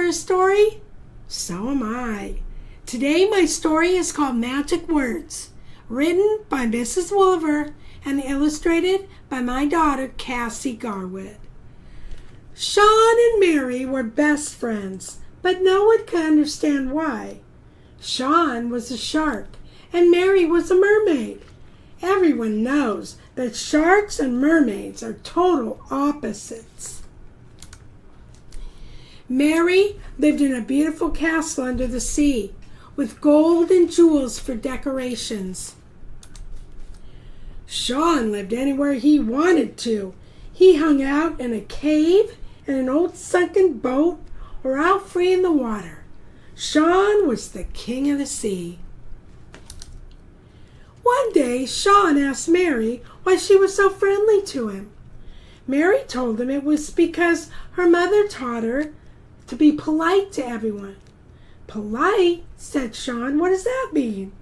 a story? So am I. Today my story is called Magic Words, written by Mrs. Wolliver and illustrated by my daughter Cassie Garwood. Sean and Mary were best friends, but no one could understand why. Sean was a shark and Mary was a mermaid. Everyone knows that sharks and mermaids are total opposites. Mary lived in a beautiful castle under the sea with gold and jewels for decorations. Sean lived anywhere he wanted to. He hung out in a cave, in an old sunken boat, or out free in the water. Sean was the king of the sea. One day, Sean asked Mary why she was so friendly to him. Mary told him it was because her mother taught her to be polite to everyone. Polite? Said Sean. What does that mean?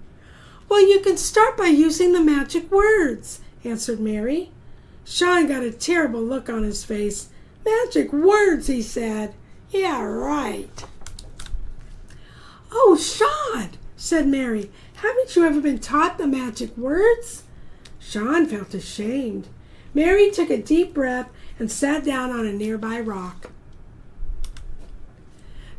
Well, you can start by using the magic words, answered Mary. Sean got a terrible look on his face. Magic words, he said. Yeah, right. Oh, Sean, said Mary, haven't you ever been taught the magic words? Sean felt ashamed. Mary took a deep breath and sat down on a nearby rock.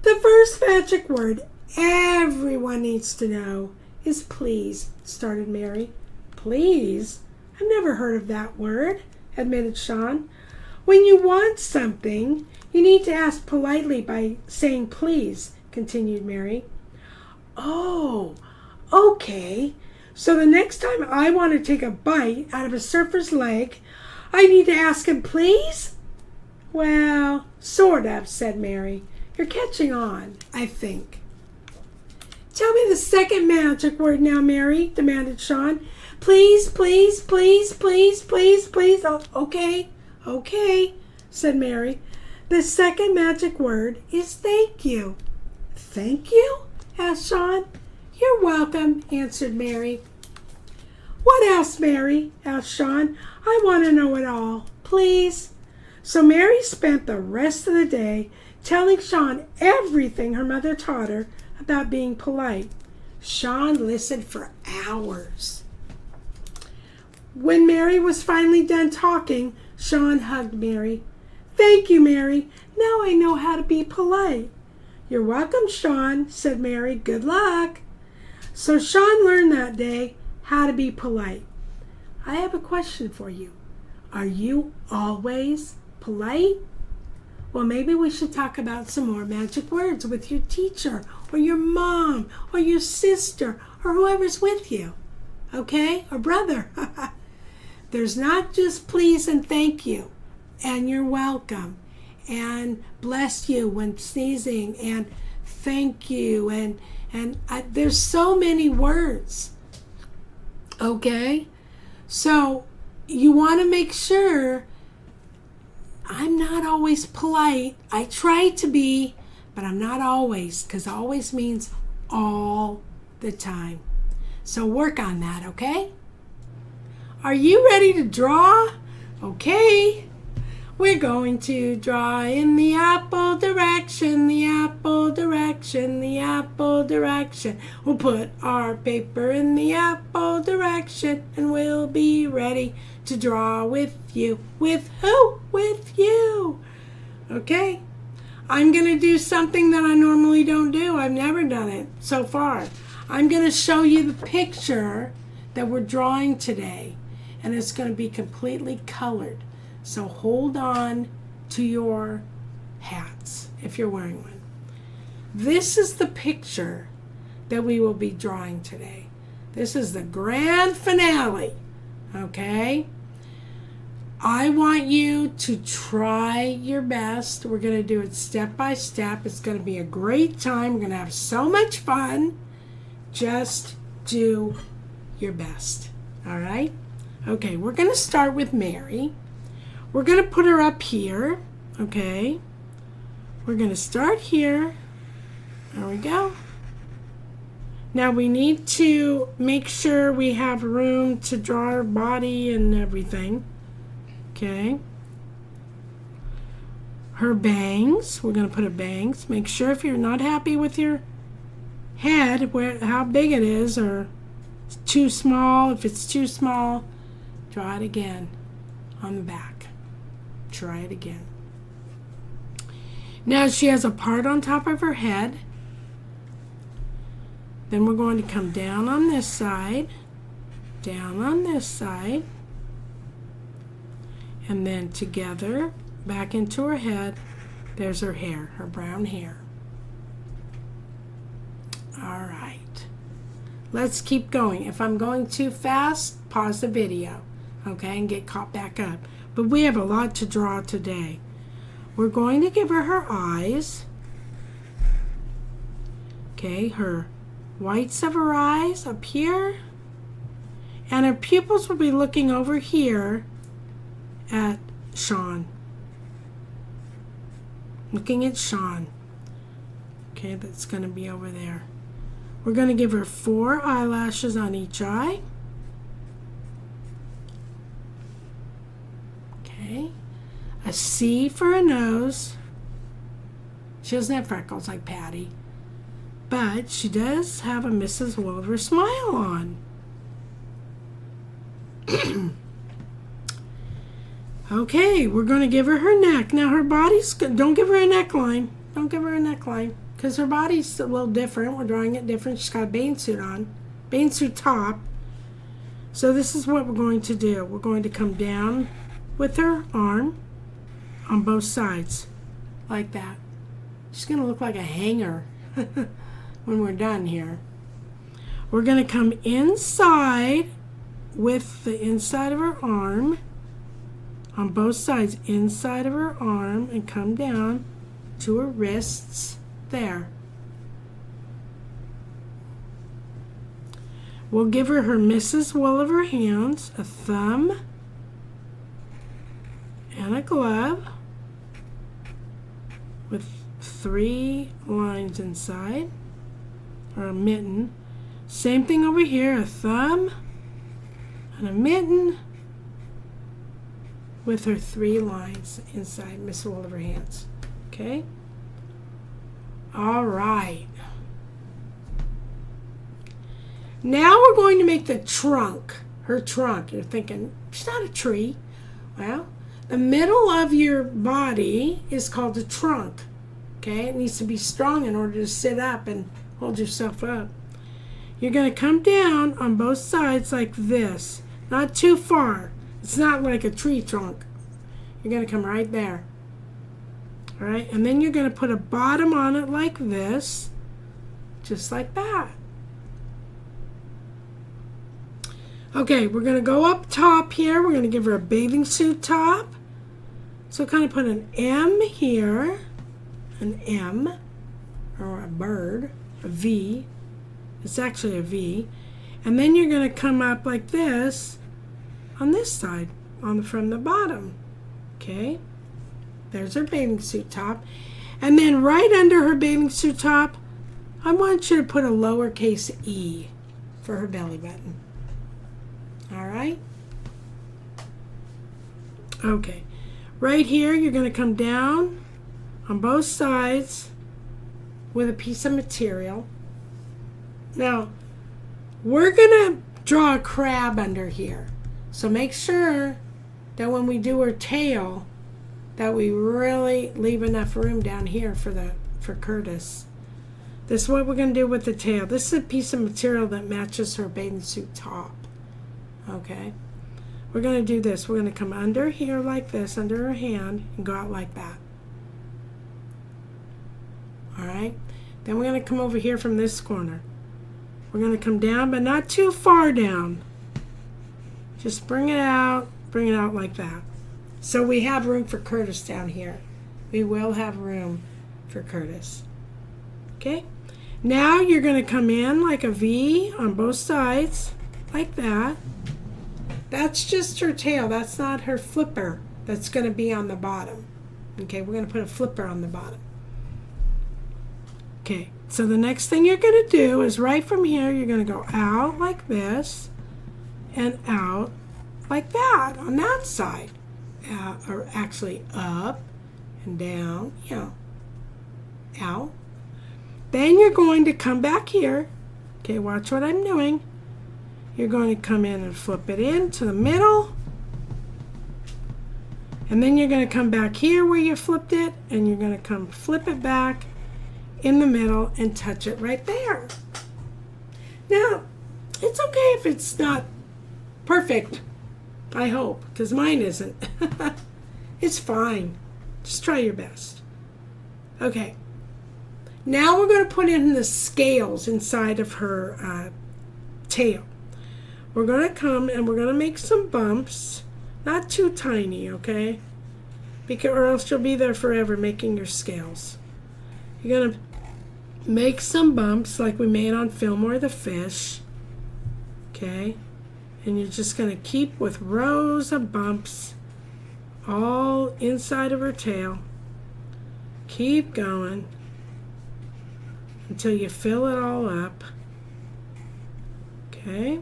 The first magic word everyone needs to know is please, started Mary. Please? I've never heard of that word, admitted Sean. When you want something, you need to ask politely by saying please, continued Mary. Oh, okay. So the next time I want to take a bite out of a surfer's leg, I need to ask him please? Well, sort of, said Mary. You're catching on, I think. Tell me the second magic word now, Mary, demanded Sean. Please, please, please, please, please, please. Oh, okay, said Mary. The second magic word is thank you. Thank you? Asked Sean. You're welcome, answered Mary. What else, Mary? Asked Sean. I want to know it all, please. So Mary spent the rest of the day telling Sean everything her mother taught her about being polite. Sean listened for hours. When Mary was finally done talking, Sean hugged Mary. Thank you, Mary. Now I know how to be polite. You're welcome, Sean, said Mary. Good luck. So Sean learned that day how to be polite. I have a question for you. Are you always polite? Well, maybe we should talk about some more magic words with your teacher or your mom or your sister or whoever's with you. Okay? Or brother. There's not just please and thank you and you're welcome and bless you when sneezing and thank you and there's so many words. Okay? So you want to make sure. I'm not always polite. I try to be, but I'm not always, because always means all the time. So work on that, okay? Are you ready to draw? Okay. We're going to draw in the apple direction, the apple direction, the apple direction. We'll put our paper in the apple direction and we'll be ready to draw with you. With who? With you. Okay. I'm going to do something that I normally don't do. I've never done it so far. I'm going to show you the picture that we're drawing today, and it's going to be completely colored. So hold on to your hats if you're wearing one. This is the picture that we will be drawing today. This is the grand finale, okay? I want you to try your best. We're going to do it step by step. It's going to be a great time. We're going to have so much fun. Just do your best, all right? Okay, we're going to start with Mary. We're going to put her up here, okay? We're going to start here. There we go. Now we need to make sure we have room to draw her body and everything, okay? her bangs. We're going to put her bangs. Make sure if you're not happy with your head, how big it is, or it's too small. If it's too small, draw it again on the back. Try it again. Now she has a part on top of her head. Then we're going to come down on this side, down on this side, and then together back into her head. There's her hair, her brown hair. All right. Let's keep going. If I'm going too fast, pause the video, okay, and get caught back up. But we have a lot to draw today. We're going to give her eyes. Okay, her whites of her eyes up here. And her pupils will be looking over here at Sean. Looking at Sean. Okay, that's going to be over there. We're going to give her 4 eyelashes on each eye. Okay. A C for a nose. She doesn't have freckles like Patty, but she does have a Mrs. Williver smile on. Okay, we're going to give her neck. Now her body's, don't give her a neckline. Don't give her a neckline because her body's a little different. We're drawing it different. She's got a bathing suit on, bathing suit top. So this is what we're going to do. We're going to come down with her arm on both sides, like that. She's going to look like a hanger when we're done here. We're going to come inside with the inside of her arm, on both sides, inside of her arm, and come down to her wrists, there. We'll give her Mrs. Williver hands, a thumb, and a glove with 3 lines inside, or a mitten. Same thing over here, a thumb and a mitten with her 3 lines inside Miss Williver hands. Okay? All right. Now we're going to make the trunk, her trunk. You're thinking, she's not a tree. Well, the middle of your body is called the trunk. Okay? It needs to be strong in order to sit up and hold yourself up. You're going to come down on both sides like this. Not too far. It's not like a tree trunk. You're going to come right there. All right? And then you're going to put a bottom on it like this. Just like that. Okay, we're going to go up top here. We're going to give her a bathing suit top. So kind of put an M here. An M. Or a bird. A V. It's actually a V. And then you're going to come up like this on this side, from the bottom. Okay? There's her bathing suit top. And then right under her bathing suit top, I want you to put a lowercase e for her belly button. All right? Okay. Right here, you're going to come down on both sides with a piece of material. Now, we're going to draw a crab under here. So make sure that when we do her tail, that we really leave enough room down here for Curtis. This is what we're going to do with the tail. This is a piece of material that matches her bathing suit top. Okay? We're going to do this. We're going to come under here like this, under her hand, and go out like that. All right? Then we're going to come over here from this corner. We're going to come down, but not too far down. Just bring it out like that. So we have room for Curtis down here. We will have room for Curtis. Okay? Now you're going to come in like a V on both sides, like that. That's just her tail. That's not her flipper that's going to be on the bottom. Okay, we're going to put a flipper on the bottom. Okay, so the next thing you're going to do is right from here, you're going to go out like this and out like that on that side. Or actually up and down, out. Then you're going to come back here. Okay, watch what I'm doing. You're going to come in and flip it into the middle. And then you're going to come back here where you flipped it, and you're going to come flip it back in the middle and touch it right there. Now, it's okay if it's not perfect, I hope, because mine isn't. It's fine. Just try your best. Okay. Now we're going to put in the scales inside of her tail. We're going to come and we're going to make some bumps. Not too tiny, okay? Because, or else you'll be there forever making your scales. You're going to make some bumps like we made on Fillmore the fish. Okay? And you're just going to keep with rows of bumps all inside of her tail. Keep going until you fill it all up. Okay?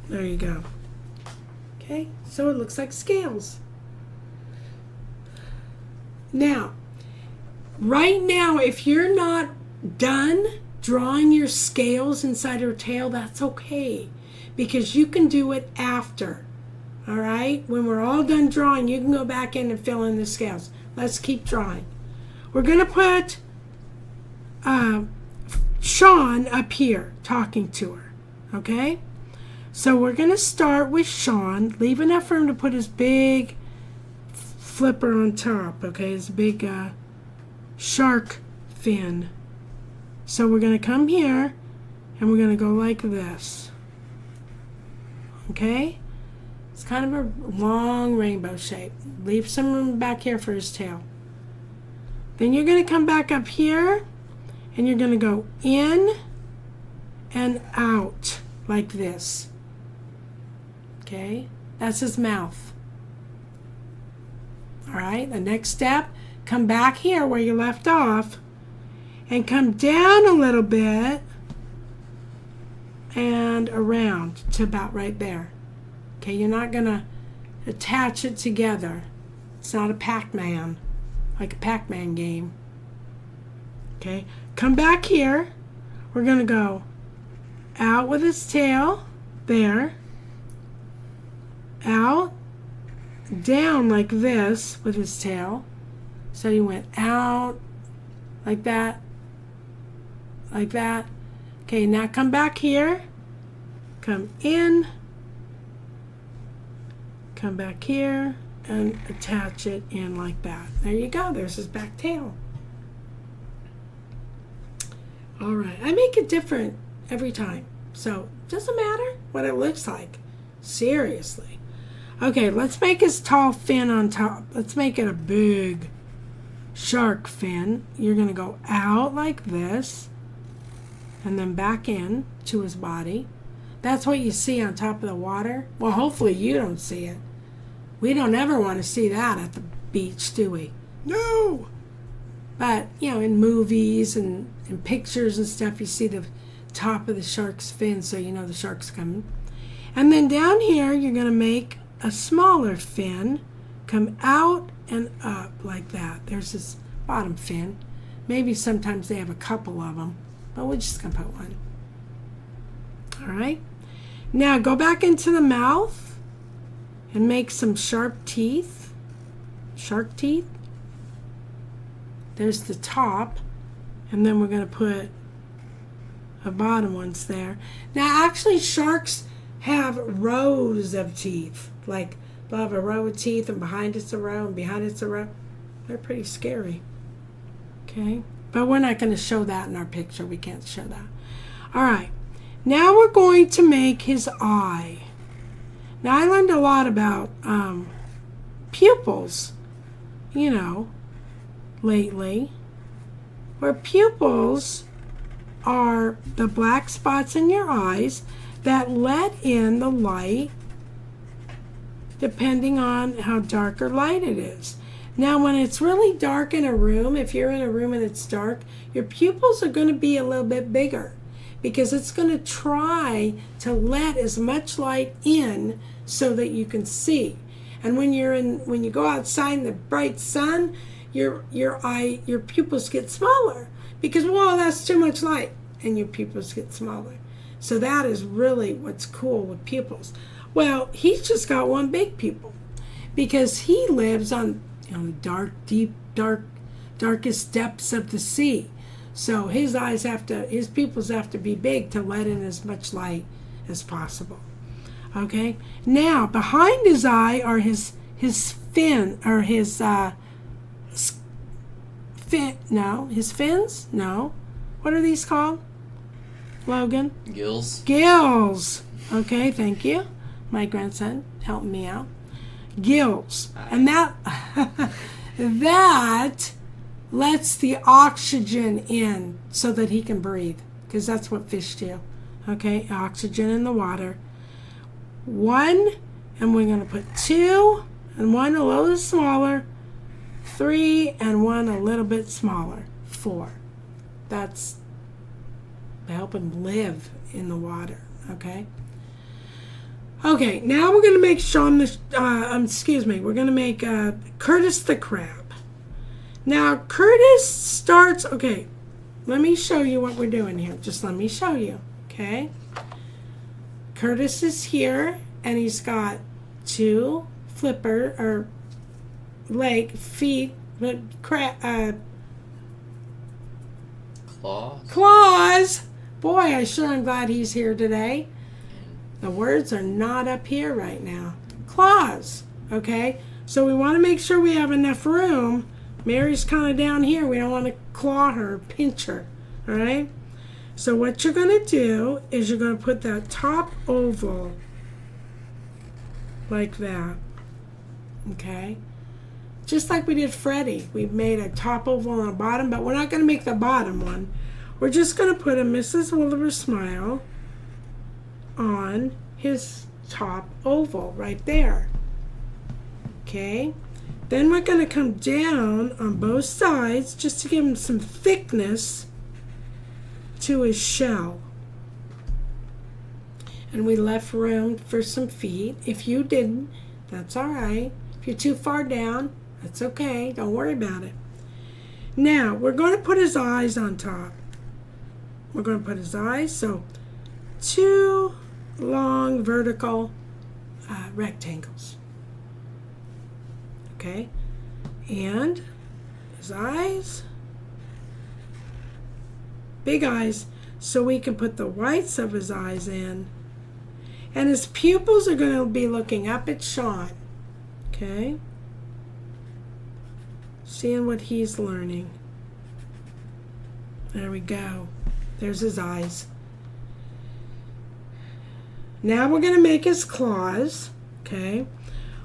There you go. Okay, so it looks like scales. Now, right now, if you're not done drawing your scales inside her tail, that's okay, because you can do it after. All right, when we're all done drawing, you can go back in and fill in the scales. Let's keep drawing. We're going to put Sean up here talking to her. Okay, so we're going to start with Sean. Leave enough for him to put his big flipper on top. Okay, his big shark fin. So we're going to come here and we're going to go like this. Okay? It's kind of a long rainbow shape. Leave some room back here for his tail. Then you're going to come back up here and you're going to go in and out like this. Okay? That's his mouth. All right, the next step, come back here where you left off and come down a little bit and around to about right there. Okay, you're not going to attach it together. It's not a Pac-Man, like a Pac-Man game. Okay, come back here. We're going to go out with his tail, there, out, down like this with his tail. So he went out like that, like that. Okay, now come back here, come in, come back here, and attach it in like that. There you go, there's his back tail. All right, I make it different every time, so it doesn't matter what it looks like. Seriously. Okay, let's make his tall fin on top. Let's make it a big shark fin. You're going to go out like this and then back in to his body. That's what you see on top of the water. Well, hopefully you don't see it. We don't ever want to see that at the beach, do we? No! But, you know, in movies and in pictures and stuff, you see the top of the shark's fin, so you know the shark's coming. And then down here, you're going to make a smaller fin, come out and up like that. There's this bottom fin. Maybe sometimes they have a couple of them, but we're just going to put one. All right. Now go back into the mouth and make some sharp teeth. Shark teeth. There's the top, and then we're going to put a bottom ones there. Now actually sharks have rows of teeth. Like they'll have a row of teeth and behind it's a row and behind it's a row. They're pretty scary. Okay, but we're not going to show that in our picture. We can't show that. All right, now we're going to make his eye. Now I learned a lot about pupils, you know, lately, where pupils are the black spots in your eyes that let in the light depending on how dark or light it is. Now when it's really dark in a room, if you're in a room and it's dark, your pupils are going to be a little bit bigger because it's going to try to let as much light in so that you can see. And when you go outside in the bright sun, your pupils get smaller because, well, that's too much light, and your pupils get smaller. So that is really what's cool with pupils. Well, he's just got one big pupil because he lives on darkest depths of the sea. So his pupils have to be big to let in as much light as possible. Okay. Now behind his eye are his fins. No. What are these called, Logan? Gills. Okay, thank you. My grandson helping me out. Gills. And that lets the oxygen in so that he can breathe, because that's what fish do. Okay, oxygen in the water. 1, and we're going to put 2, and 1 a little smaller. 3, and 1 a little bit smaller. 4. That's to help him live in the water. Okay. Okay, now we're going to make we're going to make Curtis the crab. Now, Curtis starts, okay, let me show you what we're doing here. Just let me show you, okay? Curtis is here, and he's got 2 feet, but claws. Boy, I sure am glad he's here today. The words are not up here right now. Claws, okay? So we want to make sure we have enough room. Mary's kind of down here. We don't want to claw her, pinch her, all right? So what you're going to do is you're going to put that top oval like that, okay? Just like we did Freddie. We made a top oval and a bottom, but we're not going to make the bottom one. We're just going to put a Mrs. Williver smile on his top oval right there. Okay? Then we're going to come down on both sides just to give him some thickness to his shell. And we left room for some feet. If you didn't, that's all right. If you're too far down, that's okay. Don't worry about it. Now, we're going to put his eyes on top. We're going to put his eyes, so 2 long vertical rectangles. Okay? And his eyes, big eyes, so we can put the whites of his eyes in. And his pupils are going to be looking up at Sean. Okay? Seeing what he's learning. There we go. There's his eyes. Now we're going to make his claws. Okay?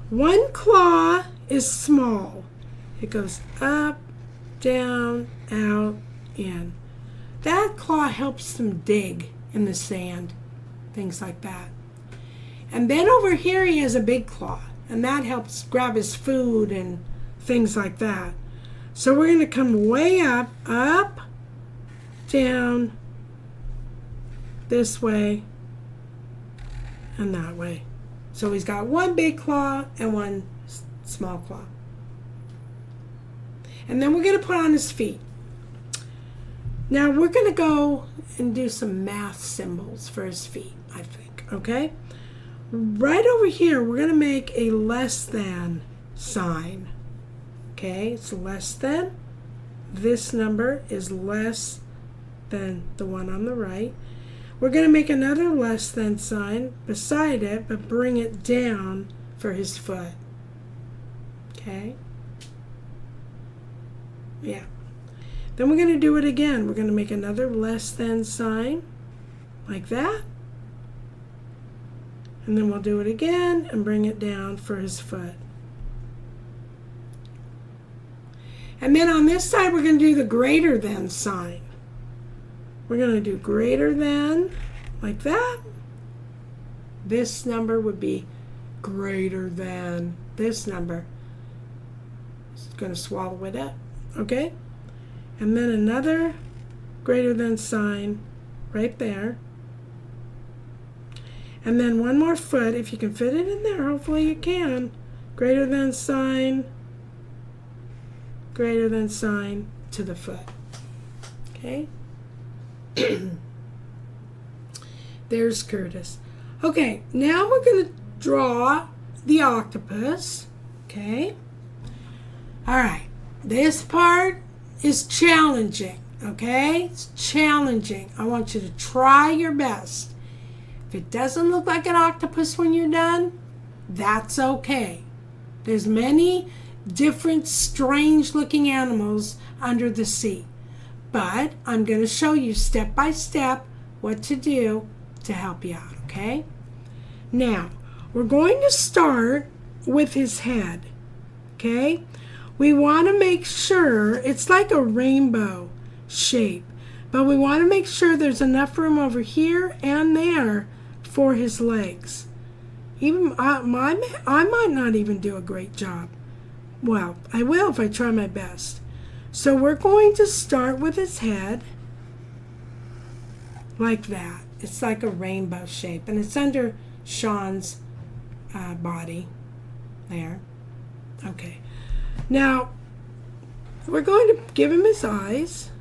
1 claw is small. It goes up, down, out, in. That claw helps them dig in the sand. Things like that. And then over here he has a big claw. And that helps grab his food and things like that. So we're going to come way up, down, this way, and that way. So he's got 1 big claw and 1 small claw. And then we're going to put on his feet. Now we're going to go and do some math symbols for his feet, I think, okay? Right over here, we're going to make a less than sign. Okay, it's less than. This number is less than the one on the right. We're going to make another less than sign beside it, but bring it down for his foot. Okay? Yeah. Then we're going to do it again. We're going to make another less than sign, like that. And then we'll do it again and bring it down for his foot. And then on this side, we're going to do the greater than sign. We're going to do greater than, like that. This number would be greater than this number. It's going to swallow it up, okay? And then another greater than sign right there. And then one more foot, if you can fit it in there, hopefully you can. Greater than sign to the foot. Okay? There's Curtis. Okay, now we're going to draw the octopus. Okay? All right. This part is challenging. Okay? It's challenging. I want you to try your best. If it doesn't look like an octopus when you're done, that's okay. There's many different strange looking animals under the sea. But I'm going to show you step by step what to do to help you out, okay? Now, we're going to start with his head, okay? We want to make sure, it's like a rainbow shape, but we want to make sure there's enough room over here and there for his legs. Even I might not even do a great job. Well, I will if I try my best. So we're going to start with his head like that. It's like a rainbow shape, and it's under Sean's body there. Okay. Now, we're going to give him his eyes.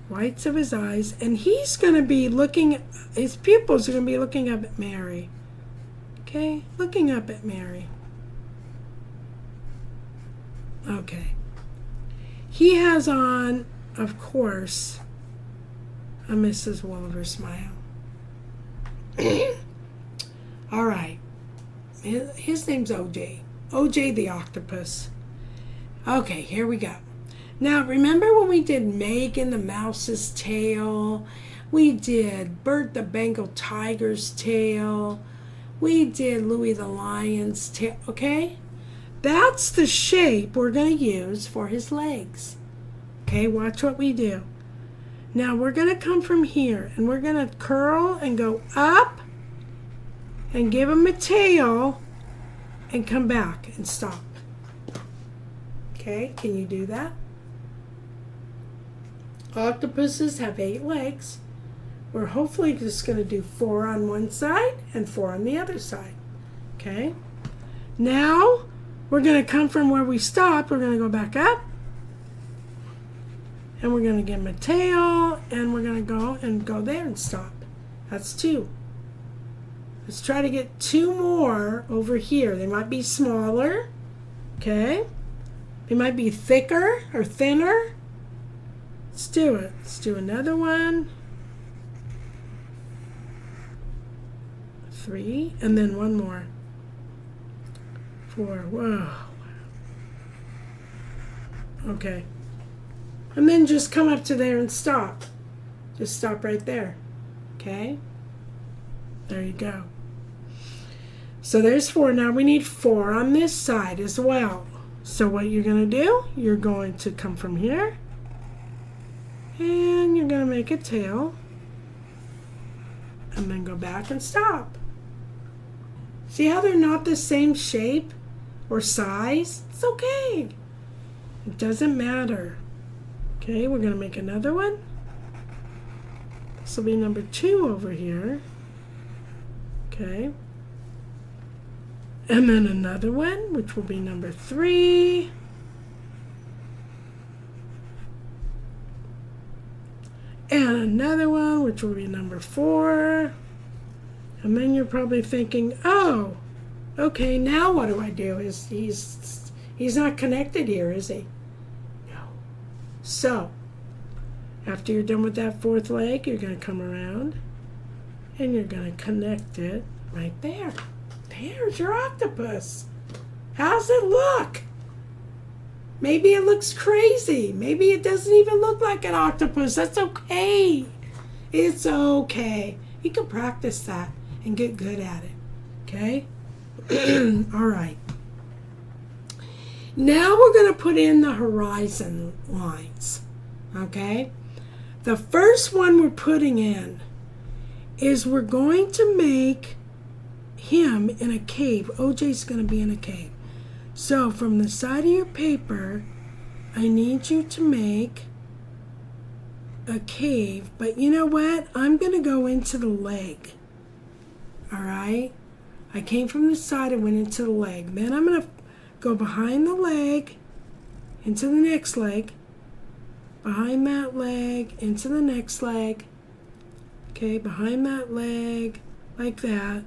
Whites of his eyes, and he's going to be looking, his pupils are going to be looking up at Mary. Okay, looking up at Mary. Okay. He has on, of course, a Mrs. Wolliver smile. All right. His name's OJ. OJ the octopus. Okay, here we go. Now, remember when we did Megan the mouse's tail? We did Bert the Bengal tiger's tail. We did Louie the lion's tail, okay? That's the shape we're going to use for his legs. Okay, watch what we do. Now, we're going to come from here, and we're going to curl and go up and give him a tail and come back and stop. Okay, can you do that? Octopuses have 8 legs. We're hopefully just going to do 4 on one side and 4 on the other side. Okay? Now, we're going to come from where we stopped. We're going to go back up. And we're going to give him a tail. And we're going to go there and stop. That's 2. Let's try to get 2 more over here. They might be smaller. Okay? They might be thicker or thinner. Let's do it. Let's do another one. 3, and then one more. 4. Whoa. Okay. And then just come up to there and stop. Just stop right there. Okay? There you go. So there's 4. Now we need 4 on this side as well. So what you're going to do, you're going to come from here. And you're going to make a tail. And then go back and stop. See how they're not the same shape or size? It's okay. It doesn't matter. Okay, we're going to make another one. This will be number 2 over here. Okay. And then another one, which will be number 3. And another one, which will be number 4. And then you're probably thinking, oh, okay, now what do I do? He's not connected here, is he? No. So, after you're done with that 4th leg, you're going to come around and you're going to connect it right there. There's your octopus. How's it look? Maybe it looks crazy. Maybe it doesn't even look like an octopus. That's okay. It's okay. You can practice that and get good at it. Okay? All right. Now we're going to put in the horizon lines. Okay? The first one we're putting in is we're going to make him in a cave. OJ's going to be in a cave. So from the side of your paper, I need you to make a cave, but you know what? I'm going to go into the leg. All right? I came from the side and went into the leg. Then I'm going to go behind the leg, into the next leg, behind that leg, into the next leg. Okay, behind that leg, like that.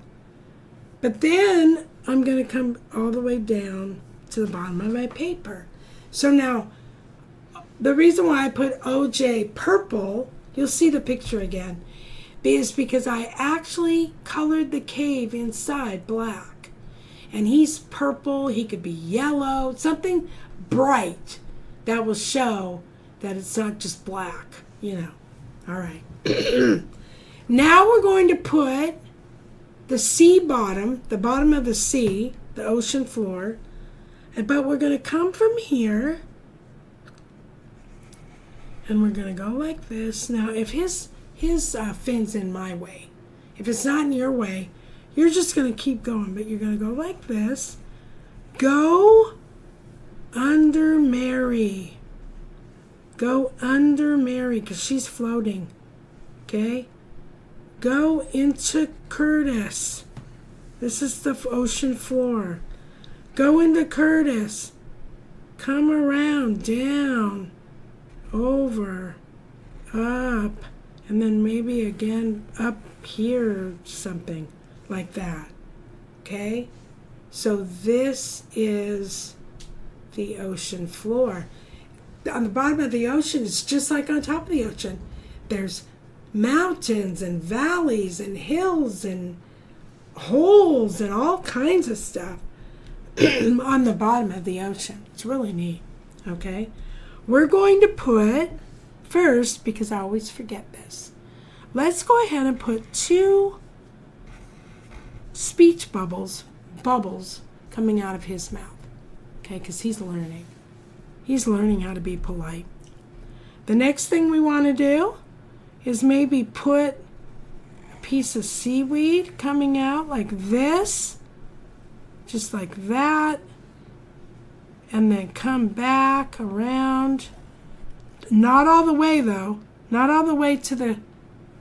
But then I'm going to come all the way down to the bottom of my paper. So now, the reason why I put OJ purple, you'll see the picture again, is because I actually colored the cave inside black. And he's purple, he could be yellow, something bright that will show that it's not just black, you know. All right. Now we're going to put the sea bottom, the bottom of the sea, the ocean floor, but we're going to come from here and we're going to go like this. Now, if his fin's in my way, if it's not in your way, you're just going to keep going, but you're going to go like this. Go under Mary. Go under Mary because she's floating. Okay? Go into Curtis. This is the ocean floor. Go into Curtis. Come around, down, over, up, and then maybe again up here, something like that. Okay? So this is the ocean floor. On the bottom of the ocean, it's just like on top of the ocean. There's mountains and valleys and hills and holes and all kinds of stuff on the bottom of the ocean. It's really neat. Okay? We're going to put, first, because I always forget this, let's go ahead and put 2 speech bubbles coming out of his mouth. Okay? Because he's learning. He's learning how to be polite. The next thing we want to do is maybe put a piece of seaweed coming out like this, just like that, and then come back around. Not all the way though, not all the way to the,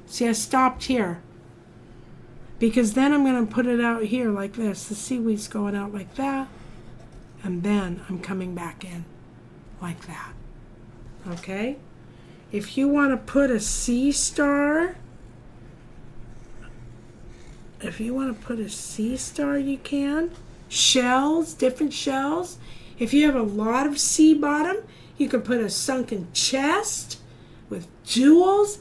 see I stopped here, because then I'm going to put it out here like this. The seaweed's going out like that, and then I'm coming back in like that. Okay? If you want to put a sea star, you can. Shells, different shells. If you have a lot of sea bottom, you can put a sunken chest with jewels.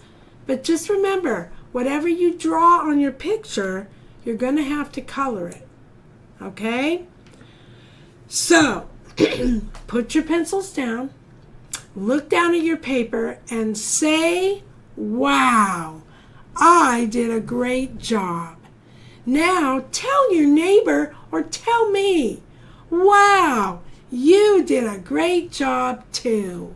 But just remember, whatever you draw on your picture, you're going to have to color it. Okay? So, put your pencils down. Look down at your paper and say, wow, I did a great job. Now tell your neighbor or tell me, wow, you did a great job too.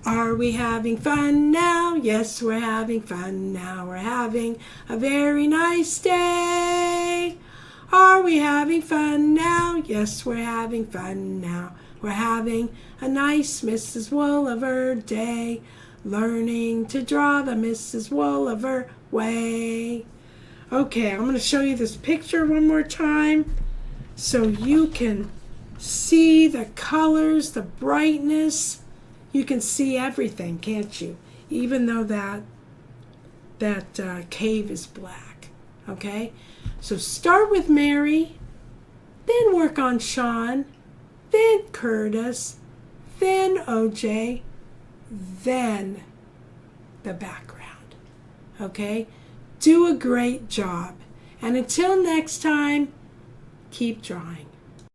Are we having fun now? Yes, we're having fun now. We're having a very nice day. Are we having fun now? Yes, we're having fun now. We're having a nice Mrs. Wooliver day, learning to draw the Mrs. Wooliver way. Okay, I'm going to show you this picture one more time so you can see the colors, the brightness. You can see everything, can't you? Even though that cave is black. Okay? So start with Mary, then work on Sean, then Curtis, then OJ, then the background. Okay? Do a great job. And until next time, keep drawing.